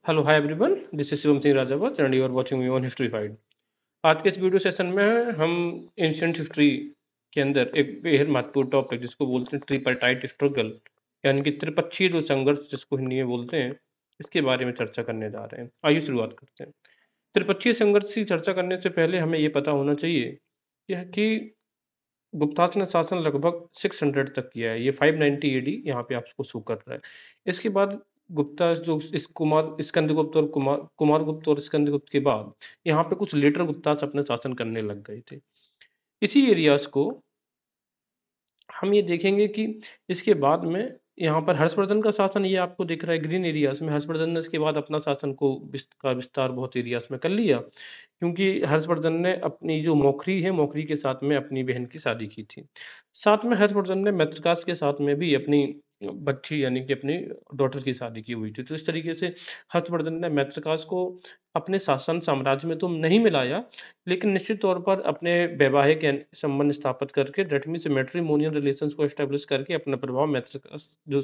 Hello hi everyone, this is Shivam Singh Rajawat and you are watching me on history fied. आज के इस video session में हम एंशियंट हिस्ट्री के अंदर एक बेहद महत्वपूर्ण टॉपिक जिसको बोलते हैं ट्रिपार्टाइट स्ट्रगल, यानी कि त्रिपक्षीय जो संघर्ष जिसको हिंदी में बोलते हैं, इसके बारे में चर्चा करने जा रहे हैं। आइए शुरुआत करते हैं। त्रिपक्षीय संघर्ष की चर्चा करने से पहले हमें ये पता होना चाहिए यह कि गुप्तास ने शासन लगभग 600 तक किया है। ये 590 एडी यहाँ पे आपको शो कर रहा है। इसके बाद गुप्ता जो इस कुमार स्कंदगुप्त और कुमार गुप्त और स्कंदगुप्त के बाद यहाँ पे कुछ लेटर गुप्तास अपने शासन करने लग गए थे। इसी एरियाज को हम ये देखेंगे कि इसके बाद में यहाँ पर हर्षवर्धन का शासन ये आपको दिख रहा है ग्रीन एरियाज में। हर्षवर्धन ने इसके बाद अपना शासन को का विस्तार बहुत एरियाज में कर लिया, क्योंकि हर्षवर्धन ने अपनी जो मौखरी है, मौखरी के साथ में अपनी बहन की शादी की थी। साथ में हर्षवर्धन ने मैत्रकास के साथ में भी अपनी बच्ची यानी कि अपनी डॉटर की शादी की हुई थी। तो इस तरीके से हर्षवर्धन ने मैत्रकास को अपने शासन साम्राज्य में तो नहीं मिलाया, लेकिन निश्चित तौर पर अपने वैवाहिक संबंध स्थापित करके डेट मीन्स मैट्रिमोनियल रिलेशंस को एस्टेब्लिश करके अपना प्रभाव मैत्रकास जो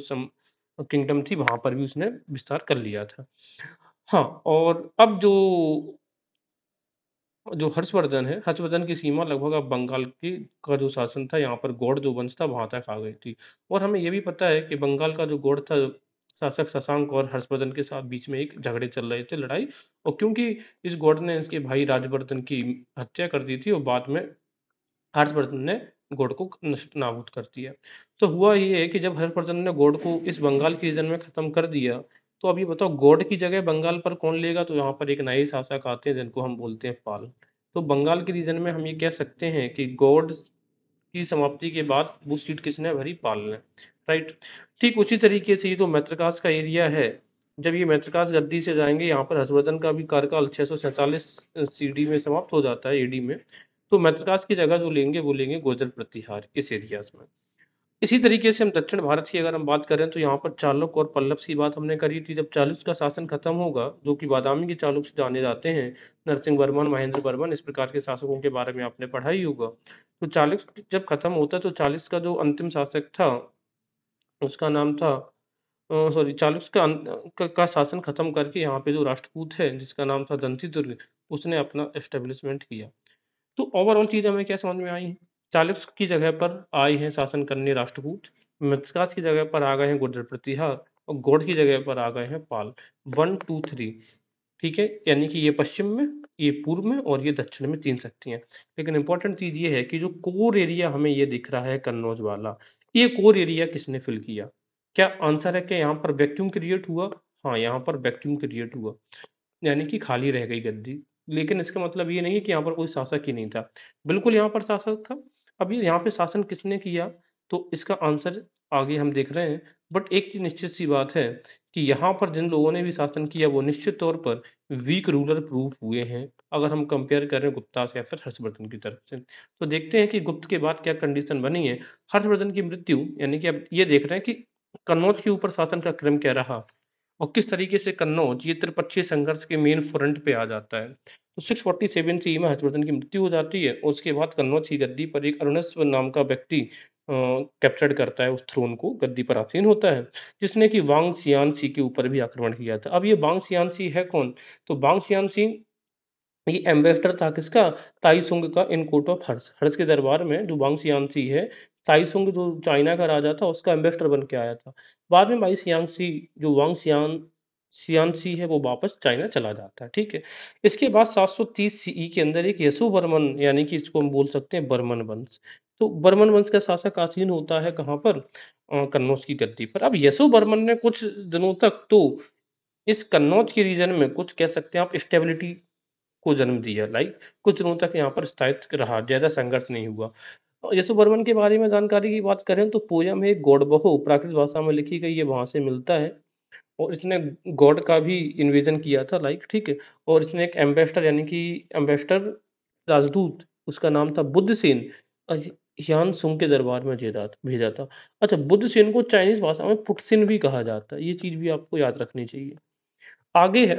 किंगडम थी वहां पर भी उसने विस्तार कर लिया था। हाँ, और अब जो हर्षवर्धन है, हर्षवर्धन की सीमा लगभग अब बंगाल की का जो शासन था, यहाँ पर गौड़ जो वंश था वहां तक आ गई थी। और हमें ये भी पता है कि बंगाल का जो गौड़ था, शासक शशांक और हर्षवर्धन के साथ बीच में एक झगड़े चल रहे थे, लड़ाई। और क्योंकि इस गौड़ ने इसके भाई राजवर्धन की हत्या कर दी थी और बाद में हर्षवर्धन ने गौड़ को नष्ट नाबूद कर दिया। तो हुआ ये है कि जब हर्षवर्धन ने गौड़ को इस बंगाल के रीजन में खत्म कर दिया, तो अभी बताओ गौड़ की जगह बंगाल पर कौन लेगा? तो यहाँ पर एक नए शासक आते हैं जिनको हम बोलते हैं पाल। तो बंगाल के रीजन में हम ये कह सकते हैं कि गौड़ की समाप्ति के बाद वो सीट किसने भरी? पाल ने। राइट। ठीक उसी तरीके से ये जो मैत्रकास का एरिया है, जब ये मैत्रकास गद्दी से जाएंगे, यहाँ पर हर्षवर्धन का भी कार्यकाल 647 सीडी में समाप्त हो जाता है, एडी में। तो मैत्रकास की जगह जो लेंगे वो लेंगे गुर्जर प्रतिहार इस एरियाज में। इसी तरीके से हम दक्षिण भारत की अगर हम बात करें तो यहाँ पर चालुक्य और पल्लव की बात हमने करी थी। जब चालुक्य का शासन खत्म होगा, जो कि बादामी के चालुक्य जाने जाते हैं, नरसिंह वर्मन, महेंद्र वर्मन, इस प्रकार के शासकों के बारे में आपने पढ़ा ही होगा। तो चालुक्य जब खत्म होता है तो चालुक्य का जो अंतिम शासक था उसका नाम था सॉरी चालुक्य का शासन खत्म करके यहाँ पे जो राष्ट्रकूट है जिसका नाम था दंतीदुर्ग, उसने अपना एस्टेब्लिशमेंट किया। तो ओवरऑल चीज हमें क्या समझ में आई? चालीस की जगह पर आए हैं शासन करने राष्ट्रकूट, मृतकास की जगह पर आ गए हैं गुर्जर प्रतिहार, और गौड़ की जगह पर आ गए हैं पाल। 1 2 3। ठीक है, यानी कि ये पश्चिम में, ये पूर्व में और ये दक्षिण में तीन शक्तियां। लेकिन इंपॉर्टेंट चीज ये है कि जो कोर एरिया हमें ये दिख रहा है कन्नौज वाला, ये कोर एरिया किसने फिल किया? क्या आंसर है कि यहाँ पर वैक्यूम क्रिएट हुआ? हाँ, यहाँ पर वैक्यूम क्रिएट हुआ, यानी कि खाली रह गई गद्दी। लेकिन इसका मतलब ये नहीं है कि यहाँ पर कोई शासक ही नहीं था। बिल्कुल यहाँ पर शासक था। अब ये यहाँ पे शासन किसने किया? तो इसका आंसर आगे हम देख रहे हैं। बट एक चीज निश्चित सी बात है कि यहाँ पर जिन लोगों ने भी शासन किया वो निश्चित तौर पर वीक रूलर प्रूफ हुए हैं, अगर हम कंपेयर करें गुप्ता से या फिर हर्षवर्धन की तरफ से। तो देखते हैं कि गुप्त के बाद क्या कंडीशन बनी है। हर्षवर्धन की मृत्यु, यानी कि अब ये देख रहे हैं कि कन्नौज के ऊपर शासन का क्रम क्या रहा और किस तरीके से कन्नौज ये त्रिपक्षीय संघर्ष के मेन फ्रंट पे आ जाता है। तो 647 सी में हर्षवर्धन की मृत्यु हो जाती है और उसके बाद कन्नौज की गद्दी पर एक अरुणस्व नाम का व्यक्ति कैप्चर करता है उस थ्रोन को, गद्दी पर आसीन होता है, जिसने कि वांग सियानसी के ऊपर भी आक्रमण किया था। अब ये वांग सियानसी है कौन? तो वांग सियानसी ये एम्बेसडर था किसका? ताइसुंग का, इन कोर्ट ऑफ हर्ष। हर्ष के दरबार में जो वांग सियानसी है, ताइसुंग जो चाइना का राजा था उसका एम्बेसडर बन के आया था। बाद में भाई सियांगसी जो वांग सियानसी है वो वापस चाइना चला जाता है। ठीक है। इसके बाद 730 सीई के अंदर एक यशोवर्मन, यानी कि इसको हम बोल सकते हैं बर्मन वंश। तो बर्मन वंश का शासक आसीन होता है कहाँ पर? कन्नौज की गद्दी पर। अब यशोवर्मन ने कुछ दिनों तक तो इस कन्नौज के रीजन में कुछ कह सकते हैं आप स्टेबिलिटी को जन्म दिया। लाइक कुछ दिनों तक यहाँ पर स्थायित्व रहा, ज्यादा संघर्ष नहीं हुआ। यशोवर्मन के बारे में जानकारी की बात करें तो पोयम है गौड़बहो, प्राकृत भाषा में लिखी गई है, वहां से मिलता है। और इसने गॉड का भी इन्वेजन किया था, लाइक। ठीक है। और इसने एक एम्बेसडर, यानी कि एम्बेसडर राजदूत, उसका नाम था बुद्ध सेन, हियान सुंग के दरबार में भेजा था। अच्छा, बुद्ध सेन को चाइनीज भाषा में पुटसिन भी कहा जाता है, ये चीज भी आपको याद रखनी चाहिए। आगे है,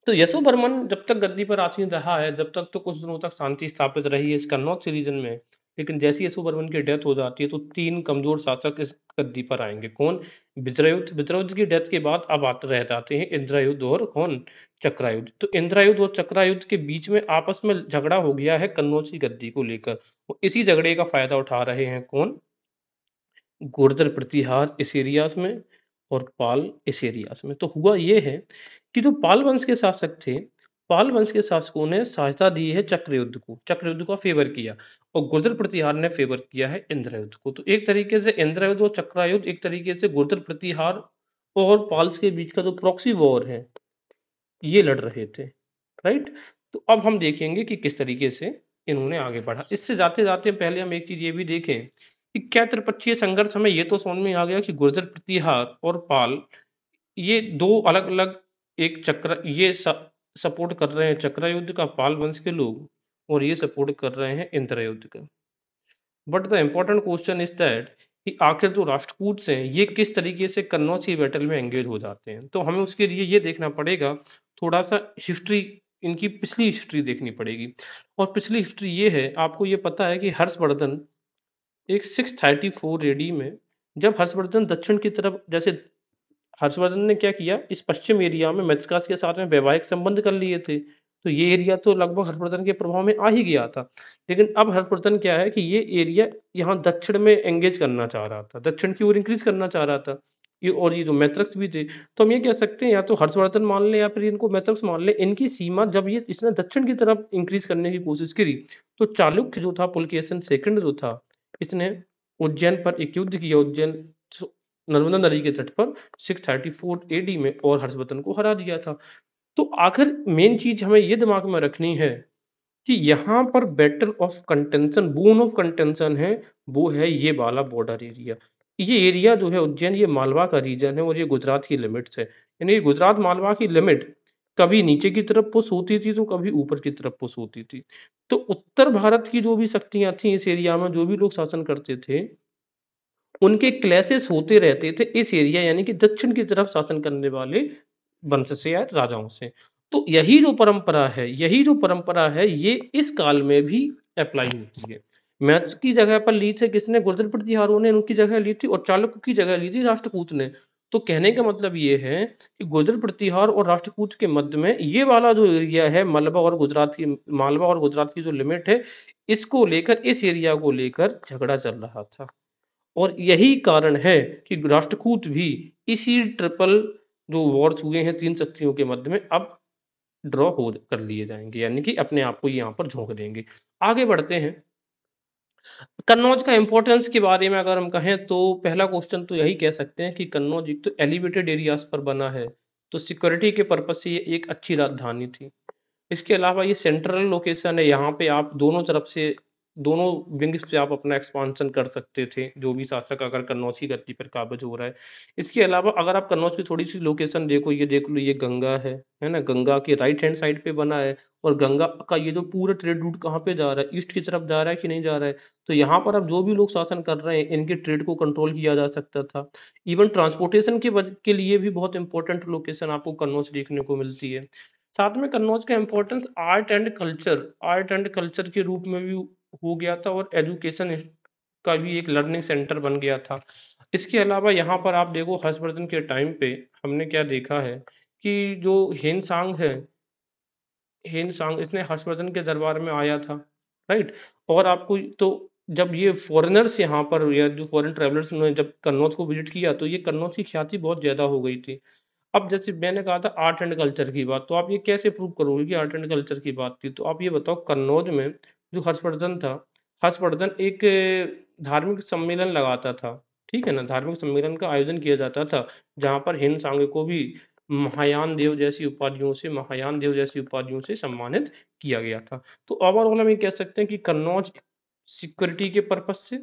तो यशोवर्मन जब तक गद्दी पर आसीन रहा है, जब तक तो कुछ दिनों तक शांति स्थापित रही है इस कन्नौज रीजन में। लेकिन जैसे यशोवर्मन की डेथ हो जाती है तो तीन कमजोर शासक इस गद्दी पर आएंगे। कौन? विजययुद्ध। विजययुद्ध की डेथ के बाद अब रह जाते हैं इंद्रयुद्ध और कौन? चक्रायुद्ध। तो इंद्रयुद्ध और चक्रायुद्ध के बीच में आपस में झगड़ा हो गया है कन्नौज की गद्दी को लेकर। इसी झगड़े का फायदा उठा रहे हैं कौन? गुर्जर प्रतिहार इस एरियाज में और पाल इस एरियाज में। तो हुआ ये है कि जो पाल वंश के शासक थे, पाल वंश के शासकों ने सहायता दी है चक्रयुद्ध को, चक्रयुद्ध का फेवर किया, और गुर्जर प्रतिहार ने फेवर किया है इंद्रयुद्ध को। तो एक तरीके से इंद्रयुद्ध और चक्रयुद्ध एक तरीके से गुर्जर प्रतिहार और पाल्स के बीच का जो प्रॉक्सी वॉर है ये लड़ रहे थे, राइट। तो अब हम देखेंगे कि किस तरीके से इन्होंने आगे बढ़ा। इससे जाते जाते पहले हम एक चीज ये भी देखें कि क्या त्रिपक्षीय संघर्ष, हमें ये तो समझ में आ गया कि गुर्जर प्रतिहार और पाल ये दो अलग अलग, एक चक्र ये सपोर्ट कर रहे हैं चक्रयुद्ध का पाल वंश के लोग, और ये सपोर्ट कर रहे हैं इंद्रयुद्ध का। But the important question is that कि आखिर जो राष्ट्रकूट हैं ये किस तरीके से कन्नौज की बैटल में एंगेज हो जाते हैं। तो हमें उसके लिए ये देखना पड़ेगा, थोड़ा सा हिस्ट्री, इनकी पिछली हिस्ट्री देखनी पड़ेगी। और पिछली हिस्ट्री ये है, आपको ये पता है कि हर्षवर्धन एक 634 एडी में, जब हर्षवर्धन दक्षिण की तरफ, जैसे हर्षवर्धन ने क्या किया, इस पश्चिम एरिया में मैत्रिकास के साथ में वैवाहिक संबंध कर लिए थे, तो ये एरिया तो लगभग हर्षवर्धन के प्रभाव में आ ही गया था। लेकिन अब हर्षवर्धन क्या है कि ये एरिया यहाँ दक्षिण में एंगेज करना चाह रहा था, दक्षिण की ओर इंक्रीज करना चाह रहा था। ये और ये जो मैत्रक्स भी थे, तो हम ये कह सकते हैं या तो हर्षवर्धन मान ले या फिर इनको मैत्रक्स मान ले, इनकी सीमा जब ये इसने दक्षिण की तरफ इंक्रीज करने की कोशिश करी, तो चालुक्य जो था, पुलकेशन सेकंड जो था, इसने उज्जैन पर एक युद्ध किया, उज्जैन नर्मदा नदी के तट पर 634 एडी में, और हर्षवर्धन को हरा दिया था। तो आखिर मेन चीज हमें ये दिमाग में रखनी है कि यहाँ पर battle of contention, bone of contention है, वो है ये वाला बॉर्डर एरिया। ये एरिया जो है उज्जैन, ये मालवा का रीजन है और ये गुजरात की लिमिट्स है। यानी गुजरात मालवा की लिमिट कभी नीचे की तरफ पुश होती थी तो कभी ऊपर की तरफ पुश होती थी। तो उत्तर भारत की जो भी शक्तियां थी इस एरिया में, जो भी लोग शासन करते थे, उनके क्लैशेस होते रहते थे इस एरिया, यानी कि दक्षिण की तरफ शासन करने वाले वंश से या राजाओं से। तो यही जो परंपरा है ये इस काल में भी अप्लाई होती है। मैथ की जगह पर ली थी किसने? गुर्जर प्रतिहारों ने उनकी जगह ली थी, और चालुक्य की जगह ली थी राष्ट्रकूट ने। तो कहने का मतलब ये है कि गुर्जर प्रतिहार और राष्ट्रकूट के मध्य में ये वाला जो एरिया है, मालवा और गुजरात की जो लिमिट है, इसको लेकर, इस एरिया को लेकर झगड़ा चल रहा था। और यही कारण है कि राष्ट्रकूट भी इसी ट्रिपल जो वॉर्स हुए हैं तीन शक्तियों के मध्य में, अब ड्रॉ हो कर लिए जाएंगे, यानी कि अपने आप को यहाँ पर झोंक देंगे। आगे बढ़ते हैं। कन्नौज का इंपॉर्टेंस के बारे में अगर हम कहें तो पहला क्वेश्चन तो यही कह सकते हैं कि कन्नौज एक तो एलिवेटेड एरियाज पर बना है, तो सिक्योरिटी के पर्पज से ये एक अच्छी राजधानी थी। इसके अलावा ये सेंट्रल लोकेशन है, यहाँ पे आप दोनों तरफ से, दोनों विंग्स पे आप अपना एक्सपांशन कर सकते थे, जो भी शासक अगर कन्नौज की गद्दी पर काबिज हो रहा है। इसके अलावा अगर आप कन्नौज की थोड़ी सी लोकेशन देखो, ये देख लो, ये गंगा है ना, गंगा के राइट हैंड साइड पे बना है, और गंगा का ये जो पूरा ट्रेड रूट कहाँ पे जा रहा है, ईस्ट की तरफ जा रहा है कि नहीं जा रहा है। तो यहाँ पर अब जो भी लोग शासन कर रहे हैं इनके ट्रेड को कंट्रोल किया जा सकता था। इवन ट्रांसपोर्टेशन के लिए भी बहुत इंपॉर्टेंट लोकेशन आपको कन्नौज देखने को मिलती है। साथ में कन्नौज का इम्पोर्टेंस आर्ट एंड कल्चर के रूप में भी हो गया था, और एजुकेशन का भी एक लर्निंग सेंटर बन गया था। इसके अलावा यहाँ पर आप देखो, हर्षवर्धन के टाइम पे हमने क्या देखा है कि जो हेनसांग इसने हर्षवर्धन के दरबार में आया था, राइट। और आपको तो जब ये फॉरेनर्स यहाँ पर, या जो फॉरेन ट्रेवलर्स ने जब कन्नौज को विजिट किया, तो ये कन्नौज की ख्याति बहुत ज्यादा हो गई थी। अब जैसे मैंने कहा था आर्ट एंड कल्चर की बात, तो आप ये कैसे प्रूव करोगे कि आर्ट एंड कल्चर की बात थी? तो आप ये बताओ, कन्नौज में जो हर्षवर्धन था, हर्षवर्धन एक धार्मिक सम्मेलन लगाता था, ठीक है ना, धार्मिक सम्मेलन का आयोजन किया जाता था, जहाँ पर हिंद सांग को भी महायान देव जैसी उपाधियों से सम्मानित किया गया था। तो ओवरऑल हम ये कह सकते हैं कि कन्नौज सिक्योरिटी के पर्पज से,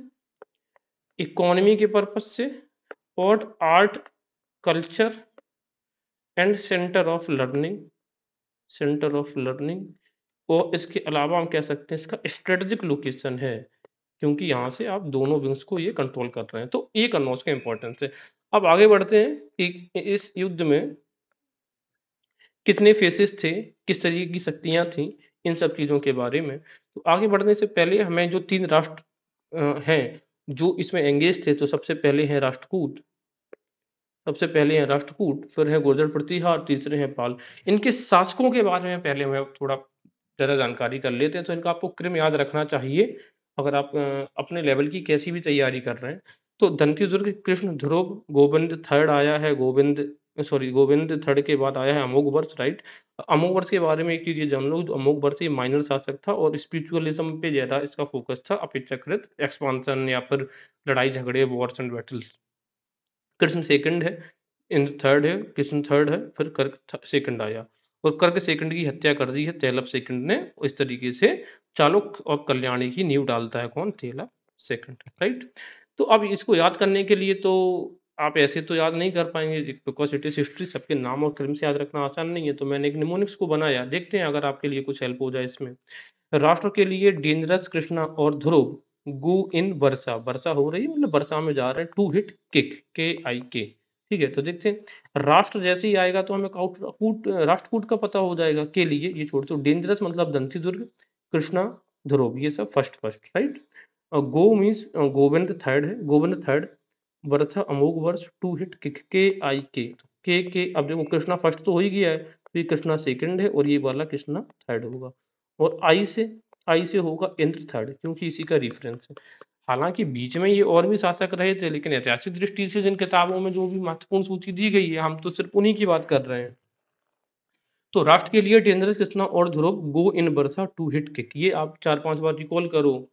इकोनॉमी के पर्पज से, और art, culture and centre of learning, और इसके अलावा हम कह सकते हैं इसका स्ट्रेटेजिक लोकेशन है, क्योंकि यहाँ से आप दोनों विंग्स को ये कंट्रोल कर रहे हैं। तो ये कन्नौज का इंपॉर्टेंस है। अब आगे बढ़ते हैं कि इस युद्ध में कितने फेसेस थे, किस तरीके की शक्तियां थी, इन सब चीजों के बारे में। तो आगे बढ़ने से पहले हमें जो तीन राष्ट्र हैं जो इसमें एंगेज थे तो सबसे पहले हैं राष्ट्रकूट, फिर है गुर्जर प्रतिहार, तीसरे हैं पाल। इनके शासकों के बारे में पहले मैं थोड़ा ज़्यादा जानकारी कर लेते हैं, तो इनका आपको क्रम याद रखना चाहिए अगर आप अपने लेवल की कैसी भी तैयारी कर रहे हैं। तो दंतीदुर्ग कृष्ण ध्रुव, गोविंद थर्ड आया है, गोविंद थर्ड के बाद आया है अमोघवर्ष, राइट। अमोघवर्ष के बारे में एक चीज ये जान लो, अमोघवर्ष ये माइनर शासक था और स्पिरिचुअलिज्म पे ज्यादा इसका फोकस था अपेक्षाकृत एक्सपांसन या फिर लड़ाई झगड़े, Wars and battles. Krishna second है, इंद्र थर्ड है, कृष्ण थर्ड है, फिर कर्क सेकंड आया और कर्क सेकंड की हत्या कर दी है तेलप सेकंड ने। इस तरीके से चालुक्य और कल्याणी की नींव डालता है कौन, तेलप सेकंड, राइट। तो अब इसको याद करने के लिए तो आप ऐसे तो याद नहीं कर पाएंगे बिकॉज इट इज हिस्ट्री, सबके नाम और क्रम से याद रखना आसान नहीं है, तो मैंने एक निमोनिक्स को बनाया, देखते हैं अगर आपके लिए कुछ हेल्प हो जाए इसमें। राष्ट्र के लिए डेंजरस कृष्णा और ध्रुव गो इन वर्षा, वर्षा हो रही है मतलब वर्षा में जा रहे हैं, टू हिट किक, के आई के, ठीक है। तो देखते हैं राष्ट्र जैसे ही आएगा तो हमें राष्ट्रकूट का पता हो जाएगा, के लिए ये छोड़ दो, डेंजरस मतलब दंतीदुर्ग, कृष्णा, ध्रुव, ये सब फर्स्ट फर्स्ट, राइट। गो मीन्स गोविंद थर्ड है, गोविंद थर्ड, वर्षा अमोघ वर्ष, टू हिट किक, के आई के अब देखो कृष्णा फर्स्ट तो हो ही गया है, तो ये कृष्णा सेकंड है और ये वाला कृष्णा थर्ड होगा। और आई से होगा इंद्र थर्ड, क्योंकि इसी का रेफरेंस है। हालांकि बीच में ये और भी शासक रहे थे, लेकिन ऐतिहासिक दृष्टि से जिन किताबों में जो भी महत्वपूर्ण सूची दी गई है हम तो सिर्फ उन्हीं की बात कर रहे हैं। तो राष्ट्र के लिए डेंजरस कृष्णा और ध्रुव गो इन वर्षा टू हिट किक, ये आप 4-5 बार रिकॉल करो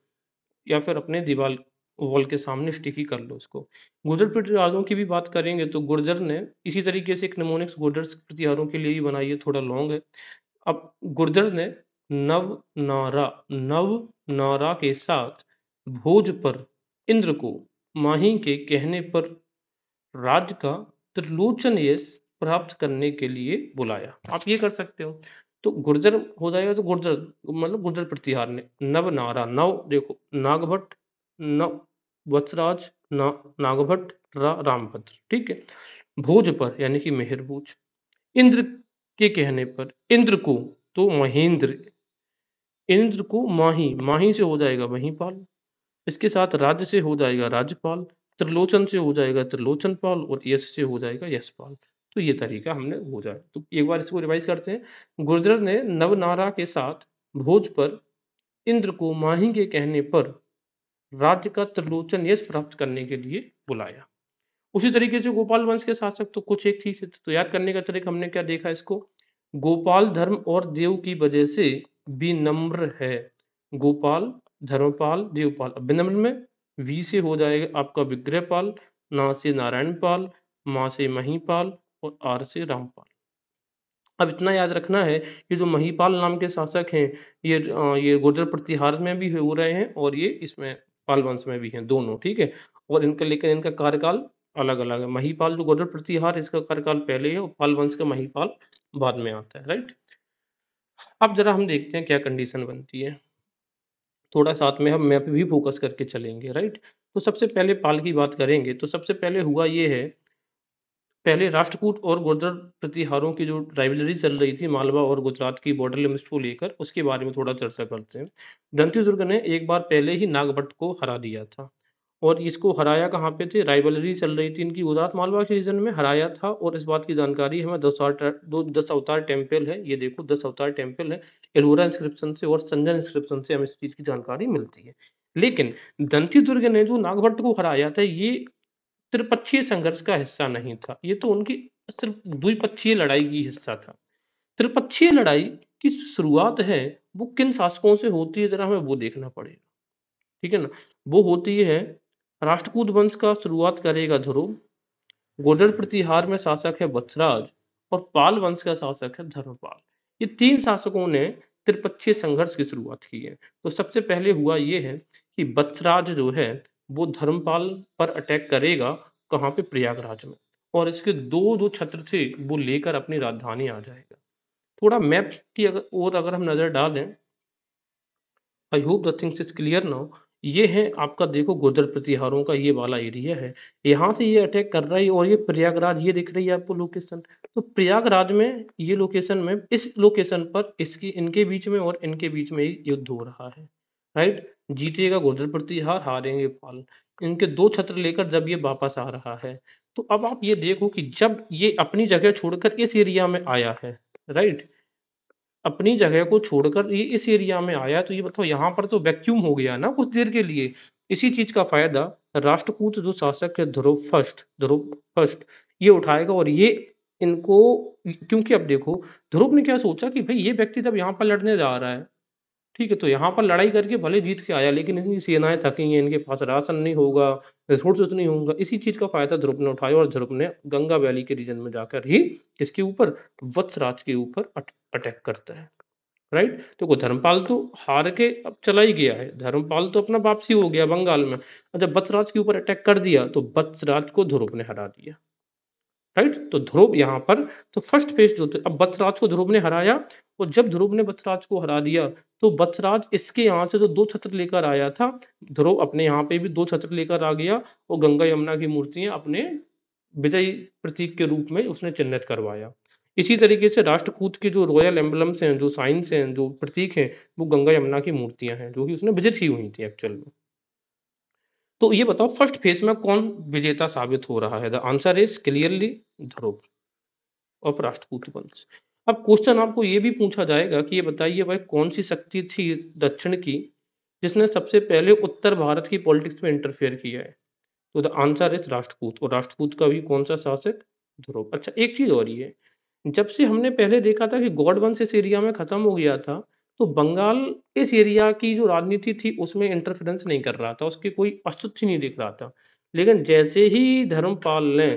या फिर अपने दीवार वॉल के सामने स्टिकी कर लो इसको। गुर्जर प्रतिहारों की भी बात करेंगे तो गुर्जर ने इसी तरीके से एक निमोनिक्स गुर्जर प्रतिहारों के लिए ही बनाई है, थोड़ा लॉन्ग है। अब गुर्जर ने नव नारा के साथ भोज पर इंद्र को माही के कहने पर राज्य का त्रिलोचन यश प्राप्त करने के लिए बुलाया, आप ये कर सकते हो। तो गुर्जर हो जाएगा, तो गुर्जर मतलब गुर्जर प्रतिहार ने नव नारा, नव देखो नागभट्ट, नव वत्सराज, नागभट्ट, रामभद्र, ठीक है। भोज पर यानी कि मेहरभोज, इंद्र के कहने पर इंद्र को, तो महेंद्र, इंद्र को माही, माही से हो जाएगा महीपाल, इसके साथ राज्य से हो जाएगा राज्यपाल, त्रिलोचन से हो जाएगा त्रिलोचनपाल और यश से हो जाएगा यशपाल। तो ये तरीका हमने हो जाए, तो एक बार इसको रिवाइज करते हैं। गुर्जर ने नवनारा के साथ भोज पर इंद्र को माही के कहने पर राज्य का त्रिलोचन यश प्राप्त करने के लिए बुलाया। उसी तरीके से गोपाल वंश के शासक तो कुछ एक थी, तो याद करने का तरीका हमने क्या देखा इसको, गोपाल धर्म और देव की वजह से विनम्र है, गोपाल, धर्मपाल, देवपाल। अब विनम्र में वी से हो जाएगा आपका विग्रहपाल, ना से नारायणपाल, माँ से महीपाल और आर से रामपाल। अब इतना याद रखना है कि जो महीपाल नाम के शासक हैं ये गुर्जर प्रतिहार में भी हो रहे हैं और ये इसमें पाल वंश में भी हैं दोनों, ठीक है। और इनका लेकिन इनका कार्यकाल अलग अलग है, महीपाल जो गुर्जर प्रतिहार इसका कार्यकाल पहले है और पाल वंश का महीपाल बाद में आता है, राइट। अब जरा हम देखते हैं क्या कंडीशन बनती है, थोड़ा साथ में हम मैप भी फोकस करके चलेंगे, राइट। तो सबसे पहले पाल की बात करेंगे, तो सबसे पहले हुआ ये है, पहले राष्ट्रकूट और गुर्जर प्रतिहारों की जो राइवलरी चल रही थी मालवा और गुजरात की बॉर्डर लिमिट्स को लेकर, उसके बारे में थोड़ा चर्चा करते हैं। दंतीदुर्ग ने एक बार पहले ही नागभट्ट को हरा दिया था और इसको हराया कहाँ पे थे, राइवलरी चल रही थी इनकी गुजरात मालवा के रीजन में हराया था। और इस बात की जानकारी हमें 10 अवतार टेम्पल है, ये देखो 10 अवतार टेम्पल है, एलोरा इंस्क्रिप्शन से और संजन इंस्क्रिप्शन से हमें इस चीज की जानकारी मिलती है। लेकिन दंतीदुर्ग ने जो नागभट्ट को हराया था ये त्रिपक्षीय संघर्ष का हिस्सा नहीं था, ये तो उनकी सिर्फ द्विपक्षीय लड़ाई की हिस्सा था। त्रिपक्षीय लड़ाई की शुरुआत है वो किन शासकों से होती है, जरा हमें वो देखना पड़ेगा, ठीक है ना। वो होती है राष्ट्रकूट वंश का शुरुआत करेगा ध्रुव, गुर्जर प्रतिहार में शासक है वत्सराज और पाल वंश का शासक है धर्मपाल। ये तीन शासकों ने त्रिपक्षीय संघर्ष की शुरुआत की है। तो सबसे पहले हुआ ये है कि वत्सराज जो है वो धर्मपाल पर अटैक करेगा, कहाँ पे, प्रयागराज में, और इसके दो जो छत्र थे वो लेकर अपनी राजधानी आ जाएगा। थोड़ा मैप की अगर हम नजर डालें, I hope the things is clear now. ये है आपका, देखो गुर्जर प्रतिहारों का ये वाला एरिया है, यहाँ से ये अटैक कर रहा है और ये प्रयागराज, ये दिख रही है आपको लोकेशन। तो प्रयागराज में ये लोकेशन में, इस लोकेशन पर इसकी इनके बीच में और इनके बीच में ही युद्ध हो रहा है, राइट। जीतेगा गुर्जर प्रतिहार, हारेंगे पाल। इनके 2 छत्र लेकर जब ये वापस आ रहा है, तो अब आप ये देखो कि जब ये अपनी जगह छोड़कर इस एरिया में आया है, राइट? अपनी जगह को छोड़कर ये इस एरिया में आया, तो ये बताओ यहाँ पर तो वैक्यूम हो गया ना कुछ देर के लिए। इसी चीज का फायदा राष्ट्रकूट जो शासक है ध्रुव फर्स्ट ये उठाएगा, और ये इनको, क्योंकि अब देखो ध्रुव ने क्या सोचा कि भाई ये व्यक्ति जब यहाँ पर लड़ने जा रहा है, ठीक है, तो यहाँ पर लड़ाई करके भले जीत के आया, लेकिन इनकी सेनाएं थकी हैं, इनके पास राशन नहीं होगा, रिसोर्सेज नहीं होगा। इसी चीज का फायदा ध्रुव ने उठाया, और ध्रुव ने गंगा वैली के रीजन में जाकर ही किसके ऊपर, वत्सराज के ऊपर अटैक करता है, राइट? तो धर्मपाल तो हार के अब चला ही गया है, धर्मपाल तो अपना वापसी हो गया बंगाल में, और जब वत्सराज के ऊपर अटैक कर दिया तो वत्सराज को ध्रुव ने हरा दिया, राइट? तो ध्रुव यहाँ पर, तो फर्स्ट फेज जो थे, अब वत्सराज को ध्रुव ने हराया, और जब ध्रुव ने वत्सराज को हरा दिया, तो वत्सराज इसके यहाँ से जो 2 छत्र लेकर आया था, ध्रुव अपने यहाँ पे भी 2 छत्र लेकर आ गया, और गंगा यमुना की मूर्तियां अपने विजयी प्रतीक के रूप में उसने चिन्हित करवाया। इसी तरीके से राष्ट्रकूट के जो रॉयल एम्बलम्स हैं, जो साइंस हैं, जो प्रतीक हैं, वो गंगा यमुना की मूर्तियां हैं, जो कि उसने विजिट की हुई थी एक्चुअल में। तो ये बताओ फर्स्ट फेज में कौन विजेता साबित हो रहा है? The answer is clearly Dhruv of Rashtrakuta वंश। अब क्वेश्चन आपको ये भी पूछा जाएगा कि ये बताइए भाई कौन सी शक्ति थी दक्षिण की जिसने सबसे पहले उत्तर भारत की पॉलिटिक्स में इंटरफेयर किया है? तो द आंसर इज राष्ट्रकूट, और राष्ट्रकूट का भी कौन सा शासक? ध्रुव। अच्छा, एक चीज और ये, जब से हमने पहले देखा था कि गॉड वंश इस एरिया में खत्म हो गया था, तो बंगाल इस एरिया की जो राजनीति थी उसमें इंटरफेरेंस नहीं कर रहा था, उसके कोई अस्तित्व नहीं दिख रहा था। लेकिन जैसे ही धर्मपाल ने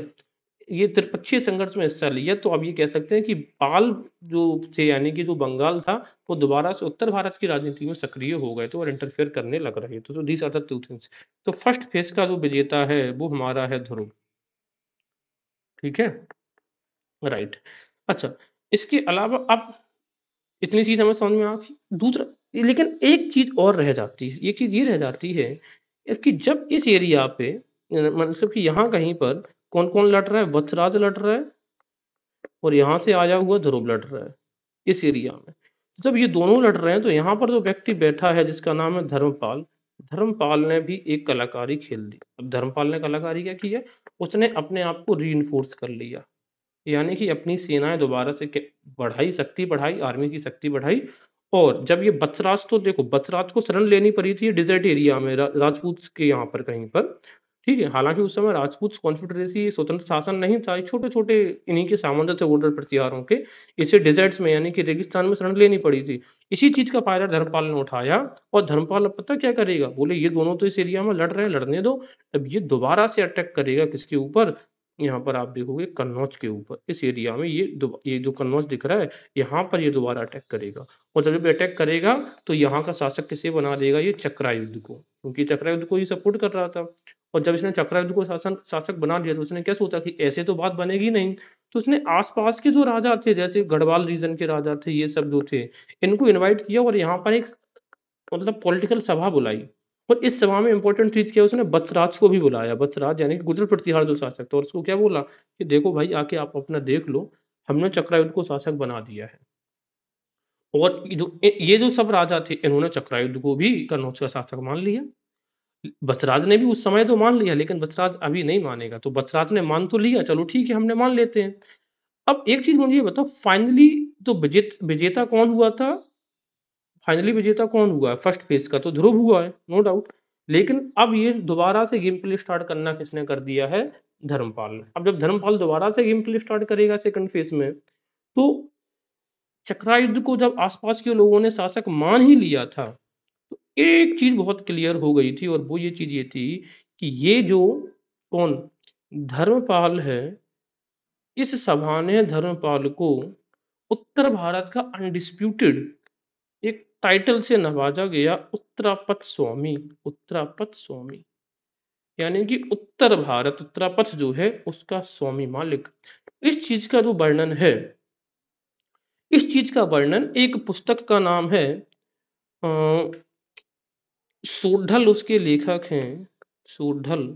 ये त्रिपक्षीय संघर्ष में हिस्सा लिया, तो अब ये कह सकते हैं कि पाल जो थे, यानी कि जो बंगाल था, वो दोबारा से उत्तर भारत की राजनीति में सक्रिय हो गए थे और इंटरफेयर करने लग रहे थे। तो these are the two things. तो फर्स्ट फेज का जो विजेता है वो हमारा है ध्रुव, ठीक है, राइट। अच्छा, इसके अलावा अब इतनी चीज हमें समझ में आ गई। दूसरा, लेकिन एक चीज और रह जाती है, एक चीज ये रह जाती है कि जब इस एरिया पे मतलब कि यहाँ कहीं पर कौन कौन लड़ रहा है? वत्सराज लड़ रहा है, और यहाँ से आया हुआ ध्रुव लड़ रहा है इस एरिया में। जब ये दोनों लड़ रहे हैं, तो यहाँ पर जो व्यक्ति बैठा है जिसका नाम है धर्मपाल, धर्मपाल ने भी एक कलाकारी खेल दी। अब धर्मपाल ने कलाकारी क्या की है? उसने अपने आप को रीइंफोर्स कर लिया, यानी कि अपनी सेनाएं दोबारा से बढ़ाई, शक्ति बढ़ाई, आर्मी की शक्ति बढ़ाई। और जब ये बचराज, तो देखो बचराज को शरण लेनी पड़ी थी डिजर्ट एरिया में, राजपूत के यहाँ पर कहीं पर, ठीक है। हालांकि उस समय राजपूत कॉन्फेडरेसी स्वतंत्र शासन नहीं था, छोटे छोटे इन्हीं के सामंत थे ऑर्डर प्रतिहारों के, इसे डिजर्ट्स में यानी कि रेगिस्तान में शरण लेनी पड़ी थी। इसी चीज का फायदा धर्मपाल ने उठाया, और धर्मपाल अब पता क्या करेगा? बोले ये दोनों तो इस एरिया में लड़ रहे हैं, लड़ने दो। अब ये दोबारा से अटैक करेगा किसके ऊपर? यहाँ पर आप देखोगे कन्नौज के ऊपर, इस एरिया में ये जो कन्नौज दिख रहा है, यहाँ पर ये दोबारा अटैक करेगा। और जब ये अटैक करेगा, तो यहाँ का शासक किसे बना देगा? ये चक्रायुद्ध को, क्योंकि चक्रायुद्ध को ही सपोर्ट कर रहा था। और जब इसने चक्रायुद्ध को शासक बना दिया, तो उसने क्या सोचा कि ऐसे तो बात बनेगी नहीं। तो उसने आसपास के जो राजा थे, जैसे गढ़वाल रीजन के राजा थे, ये सब जो थे, इनको इन्वाइट किया, और यहाँ पर एक मतलब पॉलिटिकल सभा बुलाई। और इस सभा में इंपॉर्टेंट चीज क्या, उसने बत्सराज को भी बुलाया। बत्सराज यानी कि गुर्जर प्रतिहार जो शासक था, और उसको क्या बोला कि देखो भाई आके आप अपना देख लो, हमने चक्रायुद्ध को शासक बना दिया है। और ये जो सब राजा थे, इन्होंने चक्रायुद्ध को भी कन्नौज का शासक मान लिया। बसराज ने भी उस समय तो मान लिया, लेकिन बसराज अभी नहीं मानेगा। तो बसराज ने मान तो लिया, चलो ठीक है हमने मान लेते हैं। अब एक चीज मुझे ये बताओ, फाइनली तो विजेता कौन हुआ था? फाइनली विजेता कौन हुआ है फर्स्ट फेज का? तो ध्रुव हुआ है, नो डाउट। लेकिन अब ये दोबारा से गेम प्ले स्टार्ट करना किसने कर दिया है? धर्मपाल ने। अब जब धर्मपाल दोबारा से गेम प्ले स्टार्ट करेगा सेकंड फेज में, तो चक्रायुद्ध को जब आसपास के लोगों ने शासक मान ही लिया था, तो एक चीज बहुत क्लियर हो गई थी, और वो ये चीज ये थी कि ये जो कौन धर्मपाल है, इस सभा ने धर्मपाल को उत्तर भारत का अनडिस्प्यूटेड एक टाइटल से नवाजा गया, उत्तरापथ स्वामी। उत्तरापथ स्वामी यानी कि उत्तर भारत, उत्तरापथ जो है उसका स्वामी, मालिक। इस चीज का जो वर्णन है, इस चीज का वर्णन एक पुस्तक का नाम है सोढल, उसके लेखक हैं सोढल,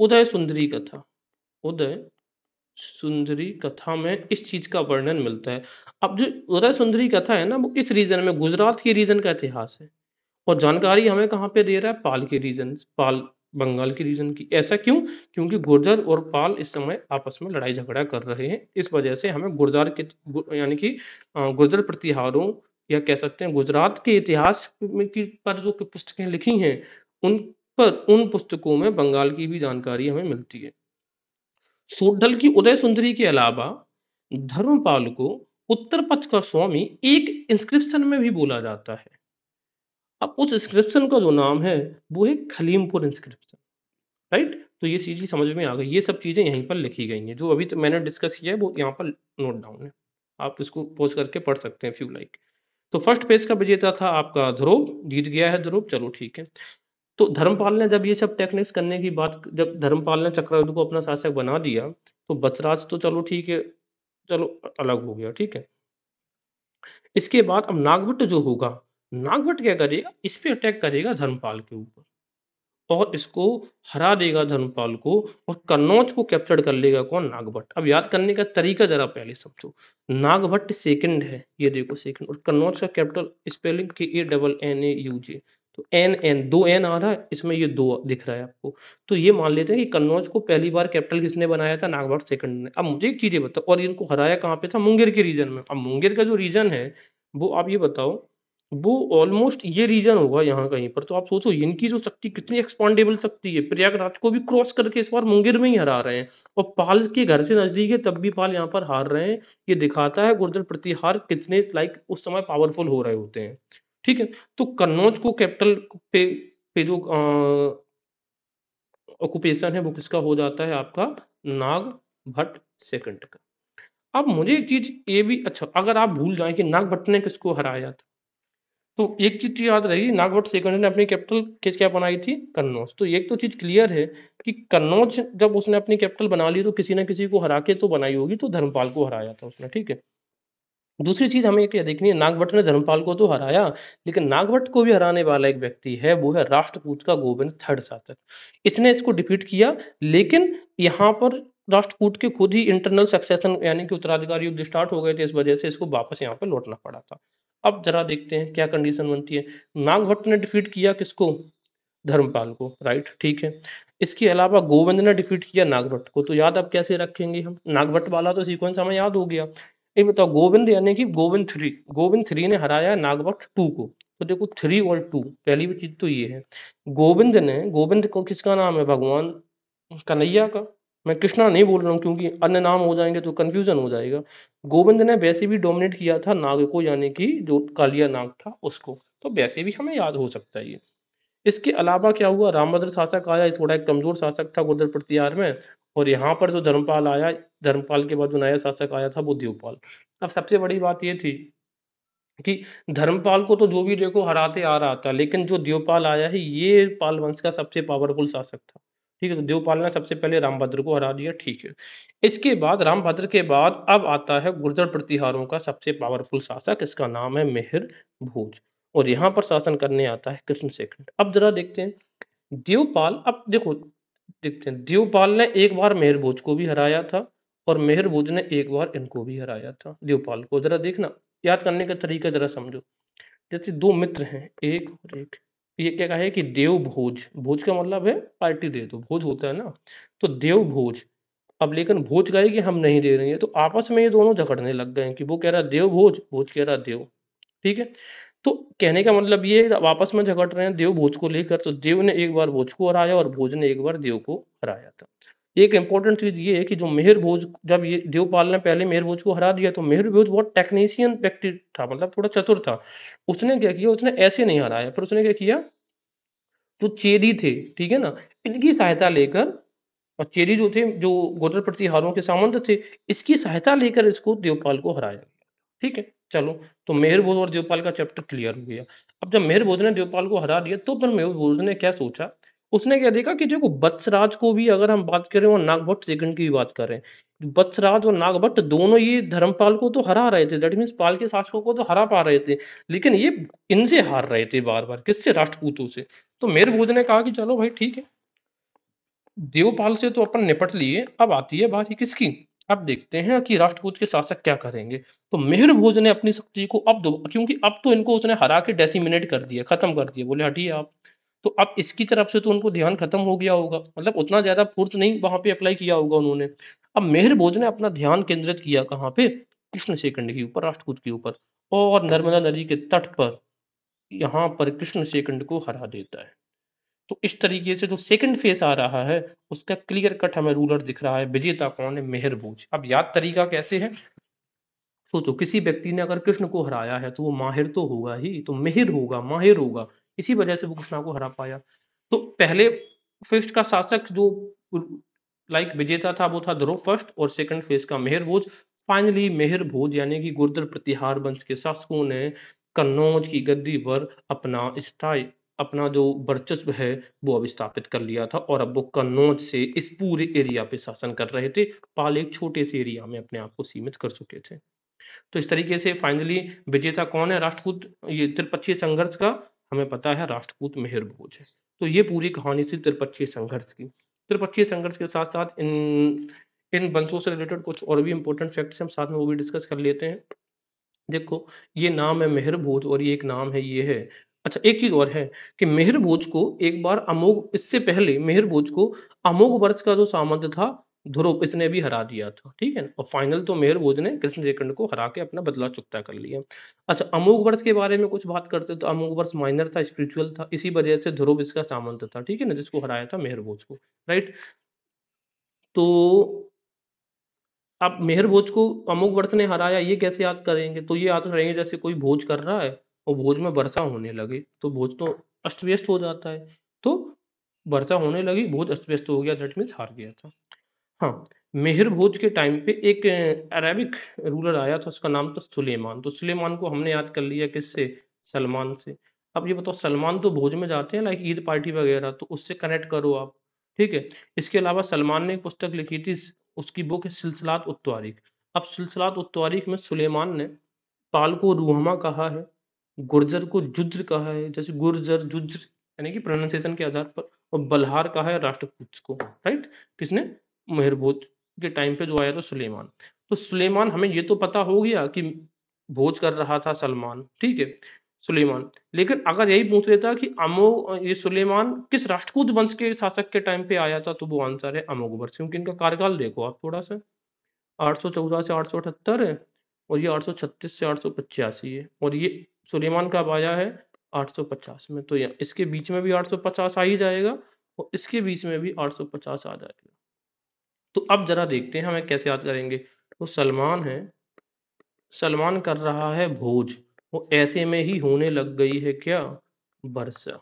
उदय सुंदरी कथा। उदय सुंदरी कथा में इस चीज का वर्णन मिलता है। अब जो उदय सुंदरी कथा है ना, वो इस रीजन में, गुजरात के रीजन का इतिहास है। और जानकारी हमें कहाँ पे दे रहा है? पाल के रीजन, पाल बंगाल की रीजन की। ऐसा क्यों? क्योंकि गुर्जर और पाल इस समय आपस में लड़ाई झगड़ा कर रहे हैं, इस वजह से हमें गुर्जर के यानी कि गुर्जर प्रतिहारों या कह सकते हैं गुजरात के इतिहास में की पर जो पुस्तकें लिखी हैं उन उन पुस्तकों में बंगाल की भी जानकारी हमें मिलती है। सोडल की उदय सुंदरी के अलावा धर्मपाल को उत्तर पथ का स्वामी एक इंस्क्रिप्शन में भी बोला जाता है। अब उस इंस्क्रिप्शन का जो नाम है वो है खलीमपुर इंस्क्रिप्शन, राइट? तो ये चीजें समझ में आ गई, ये सब चीजें यहीं पर लिखी गई हैं जो अभी तो मैंने डिस्कस किया है वो यहाँ पर नोट डाउन है, आप इसको पॉज करके पढ़ सकते हैं फ्यू लाइक। तो फर्स्ट पेज का विजेता था आपका ध्रुव, जीत गया है ध्रुव, चलो ठीक है। तो धर्मपाल ने जब ये सब टेक्निक्स करने की बात, जब धर्मपाल ने चक्रवर्ती को अपना शासक बना दिया तो बचराज तो चलो ठीक है, चलो अलग हो गया, ठीक है। इसके बाद अब नागभट्ट जो होगा, नागभट्ट क्या करेगा, इस पे अटैक करेगा धर्मपाल के ऊपर और इसको हरा देगा धर्मपाल को, और कन्नौज को कैप्चर कर लेगा कौन, नागभट्ट। अब याद करने का तरीका जरा पहले समझो, नागभट्ट सेकंड है, ये देखो सेकंड, और कन्नौज का कैपिटल स्पेलिंग के KNNAUJ, तो एन एन दो एन आ रहा है इसमें, ये दो दिख रहा है आपको। तो ये मान लेते हैं कि कन्नौज को पहली बार कैपिटल किसने बनाया था, नागभट्ट सेकंड ने। अब मुझे एक चीज ये बताओ, और इनको हराया कहाँ पे था, मुंगेर के रीजन में। अब मुंगेर का जो रीजन है वो आप ये बताओ, वो ऑलमोस्ट ये रीजन होगा यहाँ कहीं पर। तो आप सोचो इनकी जो शक्ति कितनी एक्सपांडेबल शक्ति है, प्रयागराज को भी क्रॉस करके इस बार मुंगेर में ही हरा रहे हैं, और पाल के घर से नजदीक है तब भी पाल यहाँ पर हार रहे हैं। ये दिखाता है गुर्जर प्रतिहार कितने उस समय पावरफुल हो रहे होते हैं, ठीक है। तो कन्नौज को कैपिटल पे जो ऑक्यूपेशन है वो किसका हो जाता है, आपका नागभट्ट सेकंड का। अब मुझे एक चीज ये भी, अच्छा अगर आप भूल जाएं कि नागभट्ट ने किसको हराया था, तो एक चीज याद रही, नागभट्ट सेकंड ने अपनी कैपिटल क्या बनाई थी, कन्नौज। तो एक तो चीज क्लियर है कि कन्नौज जब उसने अपनी कैपिटल बना ली तो किसी ना किसी को हरा के तो बनाई होगी, तो धर्मपाल को हराया था उसने, ठीक है। दूसरी चीज हमें क्या देखनी है, नागभट्ट ने धर्मपाल को तो हराया, लेकिन नागभट्ट को भी हराने वाला एक व्यक्ति है, वो है राष्ट्रकूट का गोविंद थर्ड शासक। इसने इसको डिफीट किया, लेकिन यहाँ पर राष्ट्रकूट के खुद ही इंटरनल सक्सेशन यानी कि उत्तराधिकारी युद्ध स्टार्ट हो गए थे, इस वजह से इसको वापस यहाँ पर लौटना पड़ा था। अब जरा देखते हैं क्या कंडीशन बनती है। नागभट्ट ने डिफीट किया किसको, धर्मपाल को, राइट, ठीक है। इसके अलावा गोविंद ने डिफीट किया नागभट्ट को, तो याद अब कैसे रखेंगे हम, नागभट्ट वाला तो सीक्वेंस हमें याद हो गया। ये बताओ गोविंद यानी कि गोविंद थ्री ने हराया नागभट्ट टू को। तो देखो थ्री और टू, पहली भी चीज तो ये है, गोविंद को किसका नाम है, भगवान कन्हैया का। मैं कृष्णा नहीं बोल रहा हूँ क्योंकि अन्य नाम हो जाएंगे तो कंफ्यूजन हो जाएगा। गोविंद ने वैसे भी डोमिनेट किया था नाग को, यानी कि जो कालिया नाग था उसको, तो वैसे भी हमें याद हो सकता है ये। इसके अलावा क्या हुआ, रामभद्र शासक आया, ये थोड़ा एक कमजोर शासक था गुर्जर प्रतिहार में, और यहाँ पर जो धर्मपाल आया, धर्मपाल के बाद जो नया शासक आया था वो देवपाल। अब सबसे बड़ी बात ये थी कि धर्मपाल को तो जो भी देखो हराते आ रहा था, लेकिन जो देवपाल आया है ये पाल वंश का सबसे पावरफुल शासक था, ठीक है। तो देवपाल ने सबसे पहले रामभद्र को हरा दिया, ठीक है। इसके बाद रामभद्र के बाद अब आता है गुर्जर प्रतिहारों का सबसे पावरफुल शासक, इसका नाम है मिहिर भोज, और यहाँ पर शासन करने आता है कृष्ण सेकंड। अब जरा देखते हैं देवपाल, अब देखो देखते हैं, देवपाल ने एक बार मेहर भोज को भी हराया था, और मेहर भोज ने एक बार इनको भी हराया था देवपाल को। जरा देखना, याद करने का तरीका जरा समझो। जैसे दो मित्र हैं, एक और एक, ये क्या है कि देव भोज, भोज का मतलब है पार्टी दे दो, भोज होता है ना, तो देव भोज। अब लेकिन भोज गए कि हम नहीं दे रहे हैं, तो आपस में ये दोनों झगड़ने लग गए कि वो कह रहा देव भोज, भोज कह रहा देव, ठीक है। तो कहने का मतलब ये है, अब आपस में झगड़ रहे हैं देव भोज को लेकर, तो देव ने एक बार भोज को हराया और भोज ने एक बार देव को हराया था। एक इंपॉर्टेंट चीज ये है कि जो मेहर भोज, जब ये देवपाल ने पहले मेहर भोज को हरा दिया, तो मेहर भोज बहुत टेक्नीशियन व्यक्ति था, मतलब थोड़ा चतुर था। उसने क्या किया, उसने ऐसे नहीं हराया, फिर उसने क्या किया, जो चेदी थे, ठीक है ना, इनकी सहायता लेकर, और चेदी जो थे जो गोत्र प्रतिहारों के सामंत थे, इसकी सहायता लेकर इसको देवपाल को हराया, ठीक है। चलो, तो मेहर भोज और देवपाल का चैप्टर क्लियर हो गया। अब जब मेहर भोज ने देवपाल को हरा दिया, तो फिर मेहर भोज ने क्या सोचा, उसने क्या देखा कि देखो वत्सराज को भी अगर हम बात करें और नागभट्ट सेकंड की भी बात करें, वत्सराज और नागभट्ट दोनों ये धर्मपाल को तो हरा रहे थे, दैट मीन्स पाल के शासकों को तो हरा पा रहे थे, लेकिन ये इनसे हार रहे थे बार बार, किससे, राष्ट्रकूटों से। तो मेहर भोज ने कहा कि चलो भाई ठीक है, देवपाल से तो अपन निपट लिए, अब आती है बारी किसकी, अब देखते हैं कि राष्ट्रकूट के शासक क्या करेंगे। तो मेहर भोज ने अपनी शक्ति को अब क्योंकि अब तो इनको उसने हरा के डेसिमिनेट कर दिया, खत्म कर दिया, बोले हटिए आप, तो अब इसकी तरफ से तो उनको ध्यान खत्म हो गया होगा, मतलब उतना ज्यादा फोर्स नहीं वहां पे अप्लाई किया होगा उन्होंने। अब मेहर भोज ने अपना ध्यान केंद्रित किया कहाँ पे, कृष्ण सेकंड के ऊपर, राष्ट्रकूट के ऊपर, और नर्मदा नदी के तट पर यहाँ पर कृष्ण सेकंड को हरा देता है। तो इस तरीके से जो सेकंड फेस आ रहा है उसका क्लियर कट हमें रूलर दिख रहा है, विजेता कौन है, मेहर भोज। अब याद तरीका कैसे है, सोचो किसी व्यक्ति ने अगर कृष्ण को हराया है तो वो माहिर तो होगा ही, तो मिहिर होगा, माहिर होगा, इसी वजह से वो कृष्णा को हरा पाया। तो पहले फेस्ट का शासक जो लाइक विजेता था वो था ध्रुव फर्स्ट, और सेकंड फेज का मेहर भोज। फाइनली मेहर भोज यानी कि गुर्जर प्रतिहार वंश के शासकों ने कन्नौज की गद्दी पर अपना स्थायी, अपना जो वर्चस्व है वो अब स्थापित कर लिया था, और अब वो कन्नौज से इस पूरे एरिया पे शासन कर रहे थे। पाल एक छोटे से एरिया में अपने आप को सीमित कर चुके थे। तो इस तरीके से फाइनली विजेता कौन है, राष्ट्रकूट, ये त्रिपक्षीय संघर्ष का हमें पता है राष्ट्रकूट मेहर भोज है। तो ये पूरी कहानी थी त्रिपक्षीय संघर्ष की। त्रिपक्षीय संघर्ष के साथ साथ इन इन वंशों से रिलेटेड कुछ और भी इंपॉर्टेंट फैक्ट्स हम साथ में वो भी डिस्कस कर लेते हैं। देखो, ये नाम है मेहर भोज और ये एक नाम है, ये है। अच्छा, एक चीज और है कि मेहर भोज को एक बार अमोघ, इससे पहले मेहर भोज को अमोघ वर्ष का जो सामंत था ध्रुव, इसने भी हरा दिया था, ठीक है। और फाइनल तो मेहर भोज ने कृष्ण सेकंड को हरा के अपना बदला चुकता कर लिया। अच्छा, अमोघ वर्ष के बारे में कुछ बात करते तो अमोघ वर्ष माइनर था, स्पिरिचुअल था, इसी वजह से ध्रुव इसका सामंत था, ठीक है ना, जिसको हराया था मेहर भोज को, राइट। तो आप मेहर भोज को अमुक वर्ष ने हराया, ये कैसे याद करेंगे, तो ये याद करेंगे जैसे कोई भोज कर रहा है और भोज में वर्षा होने लगे तो भोज तो अस्त व्यस्त हो जाता है। तो वर्षा होने लगी, भोज अस्त व्यस्त हो गया, दैट मीन्स हार गया था। हाँ, मेहर भोज के टाइम पे एक अरेबिक रूलर आया था, उसका नाम था सुलेमान। तो सुलेमान को हमने याद कर लिया किससे, सलमान से। अब ये बताओ, सलमान तो भोज में जाते हैं लाइक ईद पार्टी वगैरह, तो उससे कनेक्ट करो आप, ठीक है। इसके अलावा सलमान ने एक पुस्तक लिखी थी, उसकी बुक है सिलसिलात उत तारीख। अब सिलसिलात उत तारीख में सुलेमान ने पाल को रूहमा कहा है, गुर्जर को जुज्र कहा है, जैसे गुर्जर जुज्र यानी कि प्रोनाउंसिएशन के आधार पर, और बल्हार कहा है राष्ट्रकूट को, राइट। किसने, मेहर भोज के टाइम पे जो आया था सुलेमान। तो सुलेमान, हमें ये तो पता हो गया कि भोज कर रहा था सलमान, ठीक है, सुलेमान। लेकिन अगर यही पूछ लेता कि ये सुलेमान किस राष्ट्रकूट वंश के शासक के टाइम पे आया था, तो वो आंसर है अमोघ वर्ष, क्योंकि इनका कार्यकाल देखो आप थोड़ा सा, 814 से 878 है, और ये 836 से 885 है, और ये सुलेमान कब आया है, 850 में। तो इसके बीच में भी 850 आ ही जाएगा, और इसके बीच में भी 850 आ जाएगा। तो अब जरा देखते हैं हमें कैसे याद करेंगे। तो सलमान है, सलमान कर रहा है भोज, वो ऐसे में ही होने लग गई है क्या, वर्षा।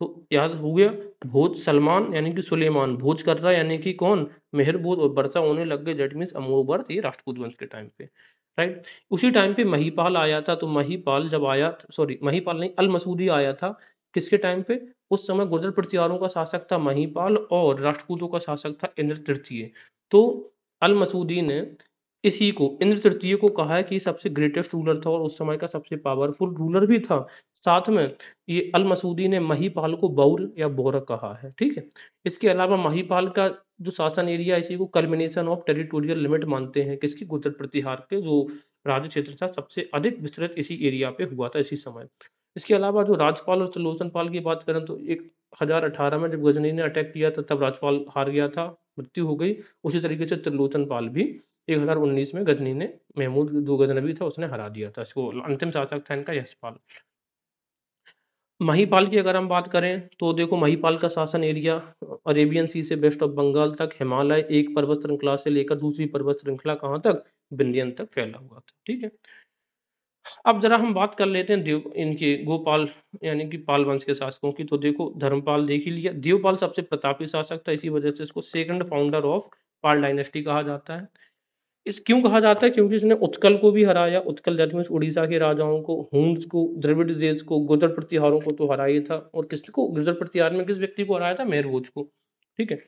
तो याद हो गया, भोज सलमान यानी कि सुलेमान, भोज कर रहा है यानी कि कौन, मेहर भोज, और वर्षा होने लग गई, दैट मीन्स अमोघ वर्ष, ये राष्ट्रकूट वंश के टाइम पे, राइट। उसी टाइम पे महीपाल आया था, तो महीपाल जब आया, सॉरी महीपाल नहीं, अल मसूदी आया था, किसके टाइम पे, उस समय गुर्जर प्रतिहारों का शासक था महीपाल, और राष्ट्रकूटों का शासक था इंद्र तृतीय। तो अल मसूदी ने इसी को, इंद्र तृतीय को कहा है कि सबसे ग्रेटेस्ट रूलर था और उस समय का सबसे पावरफुल रूलर भी था। साथ में ये अल मसूदी ने महीपाल को बौर या बोर कहा है, ठीक है। इसके अलावा महीपाल का जो शासन एरिया, इसी को कल्मिनेशन ऑफ टेरिटोरियल लिमिट मानते हैं, किसकी, गुर्जर प्रतिहार के जो राज्य क्षेत्र था सबसे अधिक विस्तृत इसी एरिया पे हुआ था इसी समय। इसके अलावा जो राजपाल और त्रिलोचन पाल की बात करें तो 1018 में जब गजनी ने अटैक किया था तब राजपाल हार गया था, मृत्यु हो गई। उसी तरीके से त्रिलोचन पाल भी 1019 में गजनी ने, महमूद जो गजनबी था उसने हरा दिया था इसको, अंतिम शासक था इनका यशपाल। महीपाल की अगर हम बात करें तो देखो, महीपाल का शासन एरिया अरेबियन सी से वेस्ट ऑफ बंगाल तक, हिमालय एक पर्वत श्रृंखला से लेकर दूसरी पर्वत श्रृंखला कहाँ तक, विंध्यन तक फैला हुआ था, ठीक है। अब जरा हम बात कर लेते हैं देव, इनके गोपाल यानी कि पाल वंश के शासकों की। तो देखो, धर्मपाल देख ही लिया, देवपाल सबसे प्रतापी शासक था, इसी वजह से इसको second founder of Pal dynasty कहा जाता है। इस क्यों कहा जाता है, क्योंकि इसने उत्कल को भी हराया, उत्कल दैट मीन्स उड़ीसा के राजाओं को, हुन्स को, द्रविड़ देश को, गुर्जर प्रतिहारों को तो हराया था, और किसको, गुर्जर प्रतिहार में किस व्यक्ति को हराया था, मेहरभोज को, ठीक है।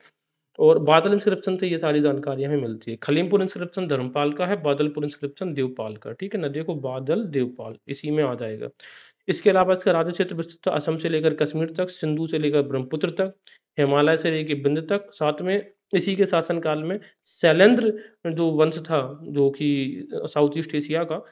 और बादल इंस्क्रिप्शन से ये सारी जानकारी हमें मिलती है। खलीमपुर इंस्क्रिप्शन धर्मपाल का है, बादलपुर इंस्क्रिप्शन देवपाल का, ठीक है ना। देखो, बादल देवपाल इसी में आ जाएगा। इसके अलावा इसका राज्य क्षेत्र विस्तृत था, असम से लेकर कश्मीर तक, सिंधु से लेकर ब्रह्मपुत्र तक, हिमालय से लेकर बिंद तक। साथ में इसी के शासनकाल में शैलेंद्र जो वंश था, जो कि साउथ ईस्ट एशिया का,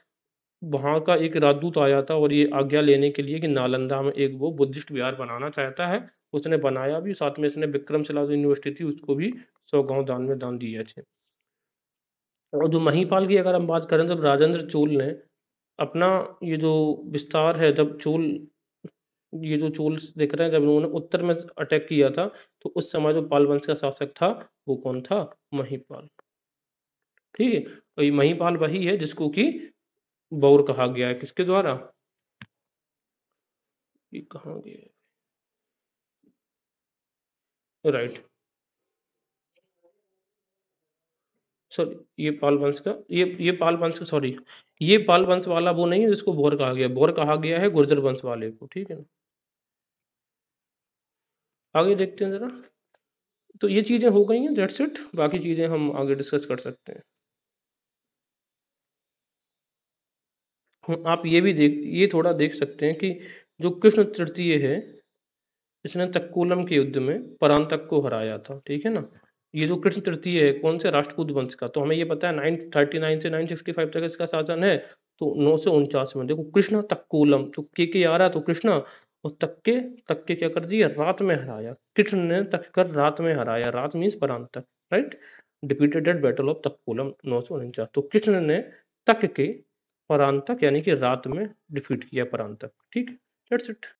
वहाँ का एक राजदूत आया था और ये आज्ञा लेने के लिए कि नालंदा में एक वो बुद्धिस्ट विहार बनाना चाहता है। उसने बनाया भी, साथ में इसने विक्रमशिला जो यूनिवर्सिटी थी उसको भी 100 गांव दान में दान दिए थे। और जो महीपाल की अगर हम बात करें, जब राजेंद्र चोल ने अपना ये जो विस्तार है, जब चोल, ये जो चोल दिख रहे हैं, जब उन्होंने उत्तर में अटैक किया था, तो उस समय जो पाल वंश का शासक था वो कौन था? महीपाल। ठीक है। और ये महीपाल वही है जिसको कि बौर कहा गया है, किसके द्वारा? ये कहाँ गया? राइट। सॉरी, ये पाल वंश का, ये पाल वंश का, सॉरी, ये पाल वंश वाला वो नहीं है जिसको भोर कहा गया। भोर कहा गया है गुर्जर वंश वाले को, ठीक है ना। आगे देखते हैं जरा। तो ये चीजें हो गई हैं, दैट्स इट। बाकी चीजें हम आगे डिस्कस कर सकते हैं। आप ये भी देख, ये थोड़ा देख सकते हैं कि जो कृष्ण तृतीय है, इसने तक्कोलम के युद्ध में परांतक को हराया था, ठीक है ना। ये जो कृष्ण तृतीय है कौन से? राष्ट्रकूट वंश का। तो हमें ये पता है 939 से 965 तक इसका शासन है। तो 949 में देखो कृष्ण तक्कोलम, तो के आ रहा, तो कृष्ण, और तक्के क्या कर दिए? रात में हराया। कृष्ण ने तक कर रात में हराया। रात means Parantaka, right. Defeated at battle of Takkolam 949। तो कृष्ण ने तक के परांतक यानी कि रात में डिफीट किया परांतक, ठीक। That's it.